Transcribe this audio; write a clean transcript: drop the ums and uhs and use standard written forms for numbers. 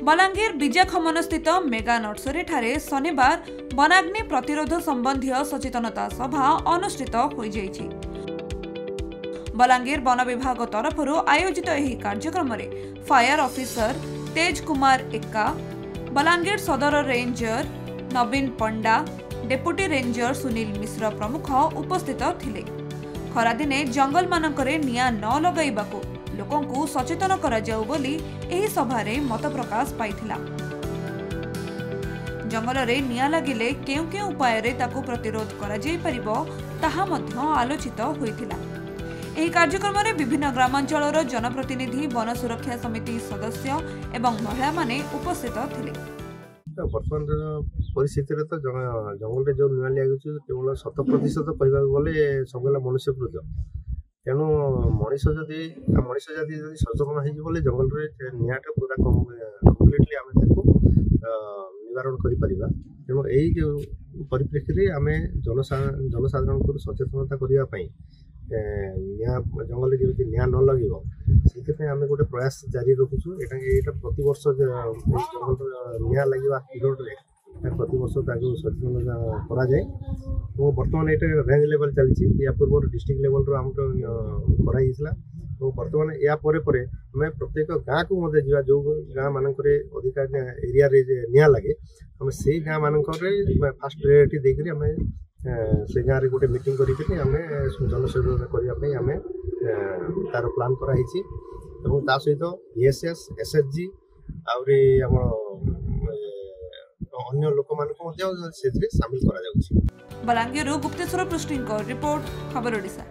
बलांगीर बीजाखमन स्थित mega nursery ठारे शनिवार वनाग्नि प्रतिरोध संबंधी सचेतनता सभा अनुष्ठित हो जाइछि। बलांगीर वन विभाग तरफ आयोजित यह कार्यक्रम में फायर ऑफिसर तेज कुमार एक्का, बलांगीर सदर रेंजर नवीन पंडा, डेप्यूटी रेंजर सुनील मिश्र प्रमुख उपस्थित थिले। खरादिने जंगल मानकरे निया न लगाइबाकू लोकंकु सचेतन करा जाऊ बोली एही सभारे मत प्रकाश पाइथिला। जंगल रे निया लागिले केउ केउ उपाय रे ताकू प्रतिरोध करा जाई परिबो ताहा मध्य आलोचित होइथिला। एही कार्यक्रम रे विभिन्न ग्रामांचलर जनप्रतिनिधि, वन सुरक्षा समिति सदस्य एवं महिला माने उपस्थित थिले। वर्तमान परिस्थिति तो जंगल जो निया लागुच केवल 100% कहवा गले सब मनुष्य प्रति तेणु मनीष जदि सचेतन हो जंगल निआटा पूरा कम्प्लीटली आम निवारण कर तेणु यही जो परिप्रेक्षी आम जनसाधारण को सचेतनता करने जंगल जमी निआ न लगे से आम गोटे प्रयास जारी रखुचु। यहाँ प्रति वर्ष जंगल निआ लगे पिरियड प्रति वर्ष सचेतन कराए। बर्तमान ये रेंज लेवल चली या पूर्व डिस्ट्रिक्ट लेवल आम कराइला। बर्तमान या आम प्रत्येक गाँव को जा जो गाँ मानक अधिका एरिया निआ लगे आम से गाँ मानक फास्ट प्रायोरिटी देकर आम से गाँव में गोटे मीटिंग करके आम जनसचेतन करने तार प्लान कराई सहित ESS SSG आउरी अन्य लोक मानक सामिल करा जाउछि। बलांगीर गुप्तेश्वर पृष्टि रिपोर्ट खबर ओडिशा।